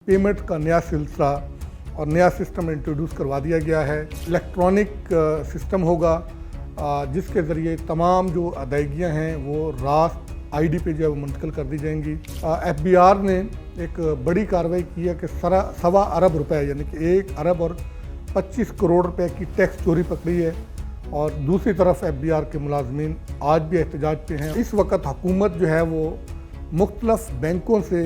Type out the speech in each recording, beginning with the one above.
Payment का नया सिलसिला और नया सिस्टम इंट्रोड्यूस करवा दिया गया है। इलेक्ट्रॉनिक सिस्टम होगा जिसके ज़रिए तमाम जो अदायगियाँ हैं वो रास्त आईडी पे जो है वो मुंतकिल कर दी जाएंगी। एफबीआर ने एक बड़ी कार्रवाई की है कि 1.25 अरब रुपए यानी कि 1 अरब और 25 करोड़ रुपए की टैक्स चोरी पकड़ी है। और दूसरी तरफ एफबीआर के मुलाजमीन आज भी एहतजाज पे हैं। इस वक्त हुकूमत जो है वो मुख्तलिफ बैंकों से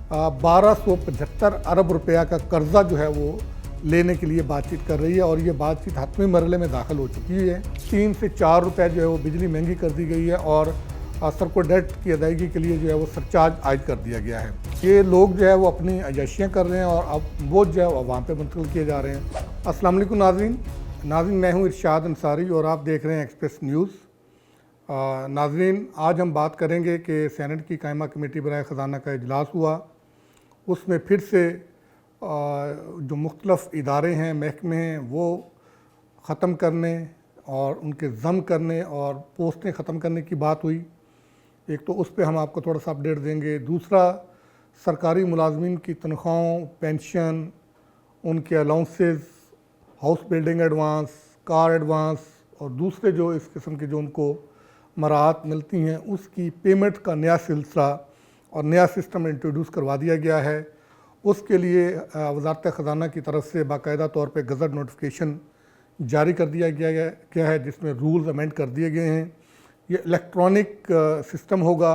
1275 अरब रुपया का कर्जा जो है वो लेने के लिए बातचीत कर रही है और ये बातचीत हतमी मरहले में दाखिल हो चुकी है। 3 से 4 रुपये जो है वो बिजली महंगी कर दी गई है और सरको डेट की अदायगी के लिए जो है वो सरचार्ज आयद कर दिया गया है। ये लोग जो है वो अपनी अयाशियाँ कर रहे हैं और अब वो जो है वो वहाँ पे मुंतकिल किए जा रहे हैं। अस्सलाम वालेकुम नाज़रीन, मैं हूँ इरशाद अंसारी और आप देख रहे हैं एक्सप्रेस न्यूज़। नाज़रीन, आज हम बात करेंगे कि सेनेट की कायमा कमेटी बराए ख़जाना का इजलास हुआ। उसमें फिर से जो मुख्तलिफ इदारे हैं, महकमे हैं, वो ख़त्म करने और उनके ज़म करने और पोस्टें ख़त्म करने की बात हुई। एक तो उस पर हम आपको थोड़ा सा अपडेट देंगे। दूसरा, सरकारी मुलाजमीन की तनख्वाहों, पेंशन, उनके allowances, house building advance, car advance और दूसरे जो इस किस्म के जो उनको मराहत मिलती हैं उसकी पेमेंट का नया सिलसिला और नया सिस्टम इंट्रोड्यूस करवा दिया गया है। उसके लिए वज़ारत ख़ज़ाना की तरफ से बाकायदा तौर पे गज़ट नोटिफिकेशन जारी कर दिया गया है जिसमें रूल्स अमेंड कर दिए गए हैं। ये इलेक्ट्रॉनिक सिस्टम होगा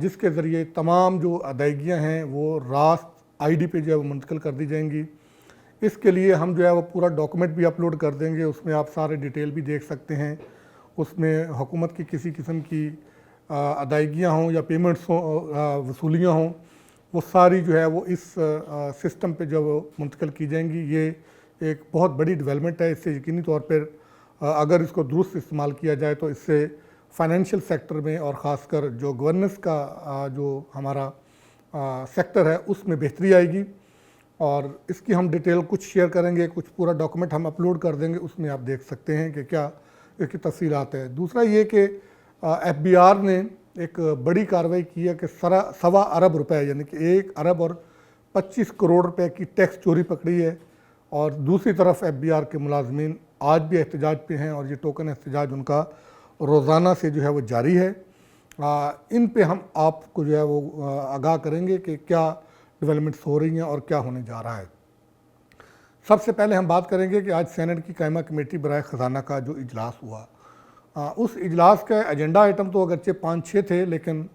जिसके ज़रिए तमाम जो अदायगियाँ हैं वो रास्त आईडी पे जो है वो मुंतकिल कर दी जाएंगी। इसके लिए हम जो है वो पूरा डॉक्यूमेंट भी अपलोड कर देंगे, उसमें आप सारे डिटेल भी देख सकते हैं। उसमें हुकूमत की किसी किस्म की अदायगियाँ हों या पेमेंट्स हों, वसूलियाँ हों, वो सारी जो है वो इस सिस्टम पे जो वो मुंतकिल की जाएंगी। ये एक बहुत बड़ी डेवलपमेंट है। इससे यकीनी तौर पर अगर इसको दुरुस्त इस्तेमाल किया जाए तो इससे फाइनेंशियल सेक्टर में और ख़ासकर जो गवर्नेंस का जो हमारा सेक्टर है उसमें बेहतरी आएगी। और इसकी हम डिटेल कुछ शेयर करेंगे, कुछ पूरा डॉक्यूमेंट हम अपलोड कर देंगे, उसमें आप देख सकते हैं कि क्या इसकी तफसीलात है। दूसरा ये कि एफबीआर ने एक बड़ी कार्रवाई की है कि 1.25 अरब रुपए यानी कि 1 अरब और 25 करोड़ रुपए की टैक्स चोरी पकड़ी है। और दूसरी तरफ एफबीआर के मुलाजमीन आज भी एहतजाज पे हैं और ये टोकन एहतजाज उनका रोज़ाना से जो है वो जारी है। इन पे हम आपको जो है वो आगाह करेंगे कि क्या डेवलपमेंट्स हो रही हैं और क्या होने जा रहा है। सबसे पहले हम बात करेंगे कि आज सेनेट की कायमा कमेटी बराए ख़ज़ाना का जो इजलास हुआ, उस इजलास का एजेंडा आइटम तो अगरचे 5-6 थे, लेकिन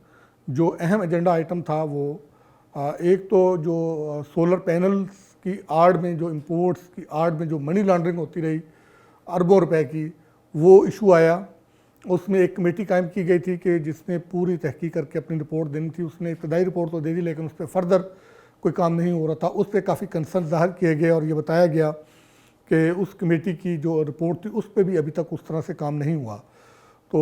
जो अहम एजेंडा आइटम था वो एक तो जो सोलर पैनल्स की आड़ में जो इंपोर्ट्स की आड़ में जो मनी लॉन्ड्रिंग होती रही अरबों रुपए की, वो इशू आया। उसमें एक कमेटी कायम की गई थी कि जिसने पूरी तहकीक करके अपनी रिपोर्ट देनी थी। उसने इब्तदाई रिपोर्ट तो दे दी लेकिन उस पर फर्दर कोई काम नहीं हो रहा था। उस पर काफ़ी कंसर्न ज़ाहिर किए गए और ये बताया गया कि उस कमेटी की जो रिपोर्ट थी उस पर भी अभी तक उस तरह से काम नहीं हुआ। तो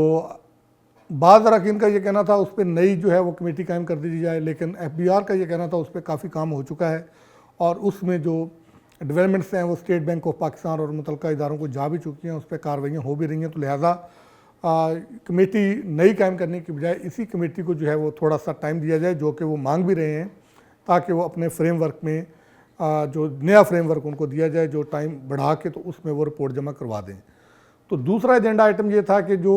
बाज़ अरकान का ये कहना था उस पर नई जो है वो कमेटी कायम कर दी जाए, लेकिन एफबीआर का ये कहना था उस पर काफ़ी काम हो चुका है और उसमें जो डेवलपमेंट्स हैं वो स्टेट बैंक ऑफ पाकिस्तान और मुतल्लिका इदारों को जा भी चुकी हैं, उस पर कार्रवाइयाँ हो भी रही हैं। तो लिहाजा कमेटी नई कायम करने की बजाय इसी कमेटी को जो है वो थोड़ा सा टाइम दिया जाए, जो कि वो मांग भी रहे हैं, ताकि वो अपने फ्रेमवर्क में जो नया फ्रेमवर्क उनको दिया जाए, जो टाइम बढ़ा के तो उसमें वो रिपोर्ट जमा करवा दें। तो दूसरा एजेंडा आइटम ये था कि जो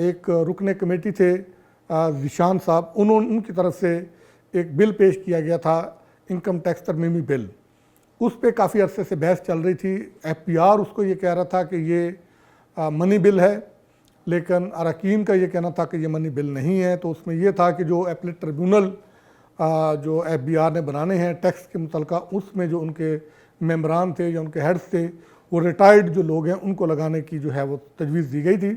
एक रुकने कमेटी थे जिशान साहब, उनकी तरफ से एक बिल पेश किया गया था, इनकम टैक्स तरमीमी बिल। उस पर काफ़ी अरसे से बहस चल रही थी। एफबीआर उसको ये कह रहा था कि ये मनी बिल है, लेकिन अरकान का ये कहना था कि ये मनी बिल नहीं है। तो उसमें यह था कि जो एपलेट ट्रिब्यूनल जो एफबीआर ने बनाने हैं टैक्स के मुतल्लिका, उसमें जो उनके मेंबरान थे या उनके हेड्स थे वो रिटायर्ड जो लोग हैं उनको लगाने की जो है वो तजवीज़ दी गई थी।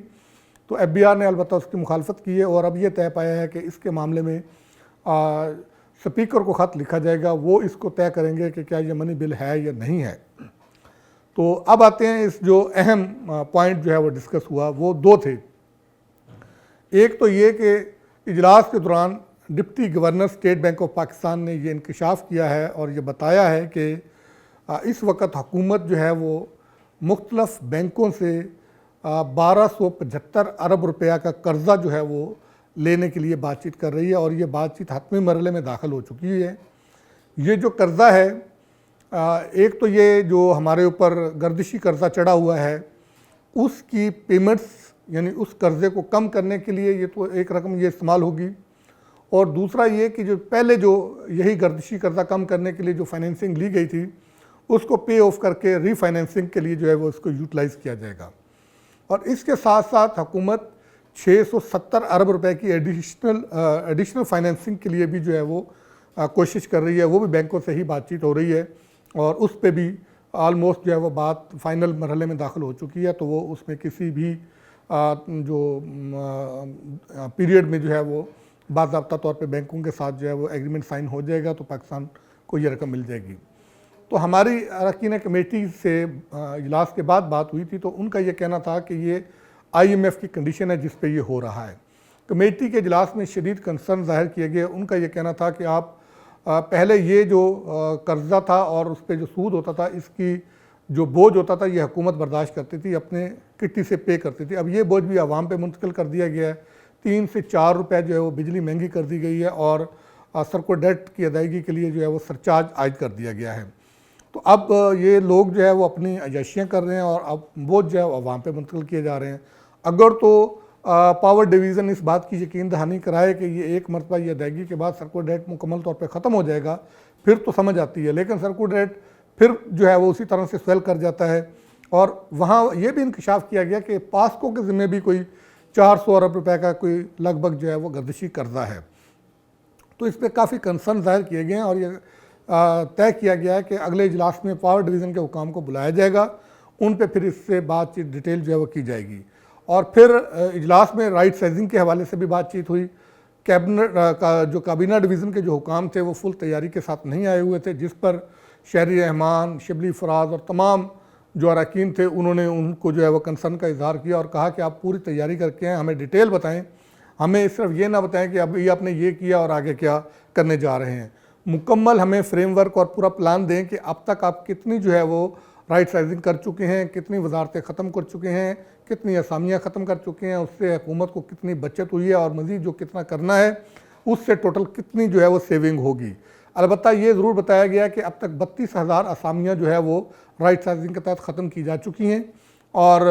तो एफबीआर ने अलबत्ता उसकी मुखालफत की है और अब ये तय पाया है कि इसके मामले में स्पीकर को ख़त लिखा जाएगा, वो इसको तय करेंगे कि क्या ये मनी बिल है या नहीं है। तो अब आते हैं इस जो अहम पॉइंट जो है वो डिस्कस हुआ, वो 2 थे। एक तो ये कि इजलास के दौरान deputy governor state bank of Pakistan ने ये इंकशाफ किया है और ये बताया है कि इस वक्त हुकूमत जो है वो मुख्तलिफ बैंकों से 1275 अरब रुपया का कर्जा जो है वो लेने के लिए बातचीत कर रही है और ये बातचीत हतमी मरहले में दाखिल हो चुकी है। ये जो कर्ज़ा है, एक तो ये जो हमारे ऊपर गर्दिशी कर्ज़ा चढ़ा हुआ है उसकी पेमेंट्स यानी उस कर्ज़े को कम करने के लिए ये तो एक रकम ये इस्तेमाल होगी, और दूसरा ये कि जो पहले जो यही गर्दिशी कर्ज़ा कम करने के लिए जो फाइनेंसिंग ली गई थी उसको पे ऑफ करके रीफाइनेंसिंग के लिए जो है वो इसको यूटिलाइज़ किया जाएगा। और इसके साथ साथ हुकूमत 670 अरब रुपए की एडिशनल फाइनेंसिंग के लिए भी जो है वो कोशिश कर रही है। वो भी बैंकों से ही बातचीत हो रही है और उस पे भी ऑलमोस्ट जो है वो बात फाइनल मरहले में दाखिल हो चुकी है। तो वो उसमें किसी भी जो पीरियड में जो है वो बाज़ाब्ता तौर पे बैंकों के साथ जो है वो एग्रीमेंट साइन हो जाएगा तो पाकिस्तान को ये रकम मिल जाएगी। तो हमारी अरकान कमेटी से इजलास के बाद बात हुई थी तो उनका ये कहना था कि ये IMF की कंडीशन है जिस पे ये हो रहा है। कमेटी के इजलास में शदीद कंसर्न ज़ाहिर किए गए। उनका ये कहना था कि आप पहले ये जो कर्ज़ा था और उस पर जो सूद होता था इसकी जो बोझ होता था ये हुकूमत बर्दाश्त करती थी, अपने किट्टी से पे करती थी। अब ये बोझ भी आवाम पे मुंतकिल कर दिया गया है। 3 से 4 रुपए जो है वो बिजली महंगी कर दी गई है और सरको डेट की अदायगी के लिए जो है वो सरचार्ज आयद कर दिया गया है। तो अब ये लोग जो है वो अपनी अयाशियाँ कर रहे हैं और अब बोझ जो है वो आवाम पे मुंतकिल किए जा रहे हैं। अगर तो पावर डिवीज़न इस बात की यकीन दहानी कराए कि ये एक मरतबा ये अदायगी के बाद सर्कुलर डेट मुकम्मल तौर पे ख़त्म हो जाएगा फिर तो समझ आती है, लेकिन सर्कुलर डेट फिर जो है वो उसी तरह से स्वेल कर जाता है। और वहाँ ये भी इंकशाफ किया गया कि पास्को के ज़िम्मे भी कोई 400 अरब रुपए का कोई लगभग जो है वो गर्दिशी कर्जा है। तो इस पर काफ़ी कंसर्न ज़ाहिर किए गए हैं और ये तय किया गया है कि अगले इजलास में पावर डिवीज़न के हुकाम को बुलाया जाएगा, उन पे फिर इससे बातचीत डिटेल जो है वो की जाएगी। और फिर इजलास में राइट साइजिंग के हवाले से भी बातचीत हुई। कैबिनेट का जो काबीना डिवीज़न के जो हुकाम थे वो फुल तैयारी के साथ नहीं आए हुए थे, जिस पर शहरी रहमान, शिबली फराज और तमाम जो अरकान थे उन्होंने उनको जो है वो कंसर्न का इजहार किया और कहा कि आप पूरी तैयारी करके हैं, हमें डिटेल बताएं, हमें सिर्फ ये ना बताएं कि अब ये आपने ये किया और आगे क्या करने जा रहे हैं। मुकम्मल हमें फ्रेमवर्क और पूरा प्लान दें कि अब तक आप कितनी जो है वो राइट साइजिंग कर चुके हैं, कितनी वजारतें ख़त्म कर चुके हैं, कितनी असामियाँ ख़त्म कर चुके हैं, उससे हुकूमत को कितनी बचत हुई है और मज़ीद जो कितना करना है उससे टोटल कितनी जो है वो सेविंग होगी। अलबत्ता ये ज़रूर बताया गया कि अब तक 32,000 असामियाँ जो है वो राइट साइजिंग के तहत ख़त्म की जा चुकी हैं और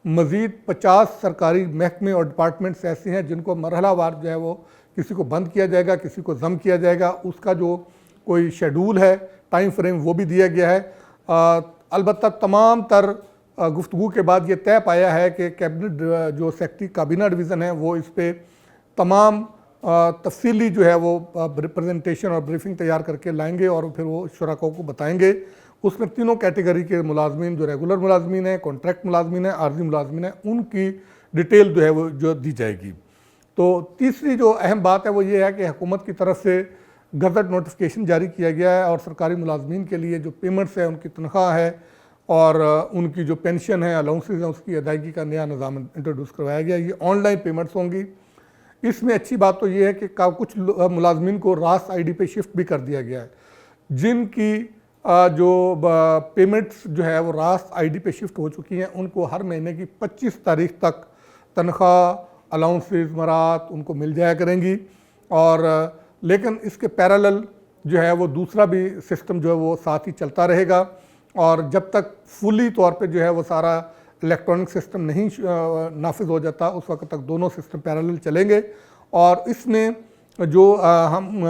मज़ीद 50 सरकारी महकमे और डिपार्टमेंट्स ऐसे हैं जिनको मरहलावार जो है वो किसी को बंद किया जाएगा, किसी को ज़म किया जाएगा। उसका जो कोई शेड्यूल है, टाइम फ्रेम वो भी दिया गया है। अलबत्ता तमाम तर गुफ्तगू के बाद ये तय पाया है कि कैबिनेट जो सेक्रेटरी काबीना डिवीज़न है वो इस पर तमाम तफसीली जो है वो रिप्रेजेंटेशन और ब्रीफिंग तैयार करके लाएंगे और फिर वो शुराकों को बताएंगे। उसमें तीनों कैटेगरी के मुलाजमीन, जो रेगुलर मुलाजमीन हैं, कॉन्ट्रैक्ट मुलाजमीन हैं, आर्जी मुलाजमीन हैं, उनकी डिटेल जो है वो जो दी जाएगी। तो तीसरी जो अहम बात है वो ये है कि हुकूमत की तरफ से गज़ट नोटिफिकेशन जारी किया गया है और सरकारी मुलाजमीन के लिए जो पेमेंट्स है, उनकी तनख्वाह है और उनकी जो पेंशन है, अलाउंसेज हैं, उसकी अदायगी का नया निज़ाम इंट्रोड्यूस करवाया गया। ये ऑनलाइन पेमेंट्स होंगी। इसमें अच्छी बात तो ये है कि कुछ मुलाजमीन को रास ID पे शिफ्ट भी कर दिया गया है। जिनकी जो पेमेंट्स जो है वो रास ID पे शिफ्ट हो चुकी हैं उनको हर महीने की 25 तारीख तक तनख्वाह, अलाउंसेस, मरात उनको मिल जाया करेंगी। और लेकिन इसके पैरेलल जो है वो दूसरा भी सिस्टम जो है वो साथ ही चलता रहेगा और जब तक फुली तौर पे जो है वो सारा इलेक्ट्रॉनिक सिस्टम नहीं नाफिज हो जाता उस वक्त तक दोनों सिस्टम पैरेलल चलेंगे। और इसमें जो हम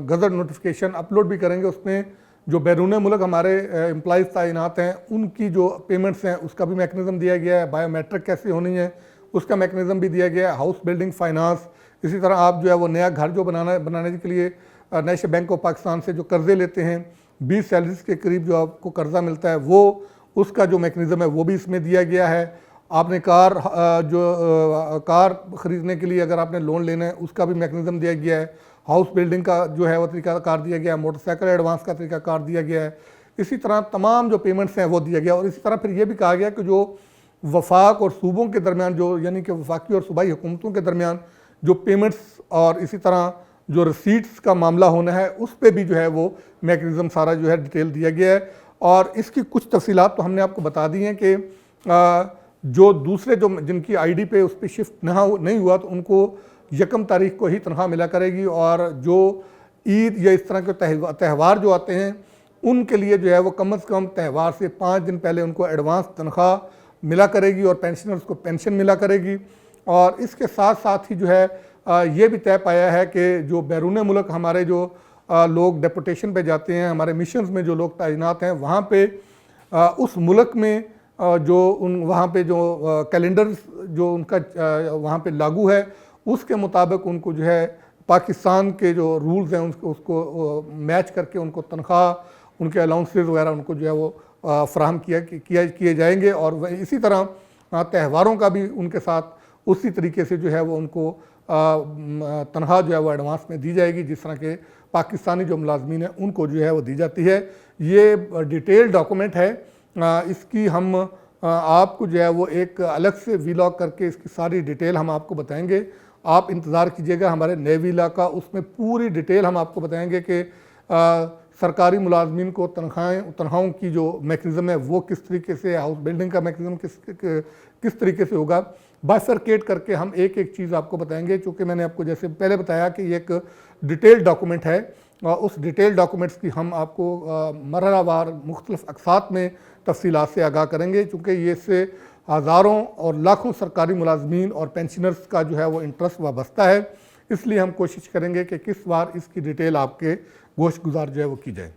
गज़ट नोटिफिकेशन अपलोड भी करेंगे उसमें जो बैरून मुल्क हमारे एम्प्लॉइज़ तैनात हैं उनकी जो पेमेंट्स हैं उसका भी मैकेनिज़्म दिया गया है। बायोमेट्रिक कैसे होनी है उसका मैकेनिज़्म भी दिया गया है। हाउस बिल्डिंग फाइनेंस, इसी तरह आप जो है वो नया घर जो बनाने के लिए नेशनल बैंक ऑफ पाकिस्तान से जो कर्ज़े लेते हैं 20 सैलरीज के करीब जो आपको कर्ज़ा मिलता है वो उसका जो मैकेनिज़्म है वो भी इसमें दिया गया है। आपने कार ख़रीदने के लिए अगर आपने लोन लेना है उसका भी मैकेनिज़्म दिया गया है। हाउस बिल्डिंग का जो है वो तरीका कार दिया गया है। मोटरसाइकिल एडवांस का तरीका कार दिया गया है। इसी तरह तमाम जो पेमेंट्स हैं वो दिया गया। और इसी तरह फिर ये भी कहा गया कि जो वफाक और सूबों के दरमियान जो यानी कि वफाकी और सूबाई हुकूमतों के दरमियान जो पेमेंट्स और इसी तरह जो रसीट्स का मामला होना है उस पर भी जो है वो मैकेनिज़्म सारा जो है डिटेल दिया गया है। और इसकी कुछ तफसीलात तो हमने आपको बता दी हैं कि जो दूसरे जो जिनकी ID पे उस पर शिफ्ट नहीं हुआ तो उनको 1 तारीख को ही तनख्वाह मिला करेगी और जो ईद या इस तरह के त्यौहार जो आते हैं उनके लिए जो है वो कम से कम त्यौहार से 5 दिन पहले उनको एडवांस तनख्वाह मिला करेगी और पेंशनर्स को पेंशन मिला करेगी। और इसके साथ साथ ही जो है ये भी तय पाया है कि जो बैरून मुल्क हमारे जो लोग डेपुटेशन पे जाते हैं, हमारे मिशंस में जो लोग तैनात हैं, वहाँ पे उस मुल्क में वहाँ पे जो कैलेंडर जो उनका वहाँ पे लागू है उसके मुताबिक उनको जो है पाकिस्तान के जो रूल्स हैं उसको मैच करके उनको तनख्वाह, उनके अलाउंसेस वगैरह उनको जो है वो फ्राहम किए जाएंगे। और इसी तरह त्यौहारों का भी उनके साथ उसी तरीके से जो है वो उनको तनख्वाह जो है वो एडवांस में दी जाएगी, जिस तरह के पाकिस्तानी जो मुलाजमीन हैं उनको जो है वो दी जाती है। ये डिटेल डॉक्यूमेंट है, इसकी हम आपको जो है वो एक अलग से वीलॉग करके इसकी सारी डिटेल हम आपको बताएंगे। आप इंतज़ार कीजिएगा हमारे नए वीलॉग का, उसमें पूरी डिटेल हम आपको बताएंगे कि सरकारी मुलाजमीन को तनख्वाहों की जो मैकेनिज़्म है वो किस तरीके से, हाउस बिल्डिंग का मैकेनिज़्म किस तरीके से होगा, बाइफरकेट करके हम एक एक चीज़ आपको बताएंगे। चूँकि मैंने आपको जैसे पहले बताया कि ये एक डिटेल डॉक्यूमेंट है, उस डिटेल डॉक्यूमेंट्स की हम आपको मरहलावार मुख्तलिफ अक़सात में तफसीलात से आगाह करेंगे, चूँकि ये इससे हज़ारों और लाखों सरकारी मुलाजमीन और पेंशनर्स का जो है वो इंटरेस्ट वाबस्ता है। इसलिए हम कोशिश करेंगे कि किस बार इसकी डिटेल आपके गोश्त गुजार जो है वो की जाए।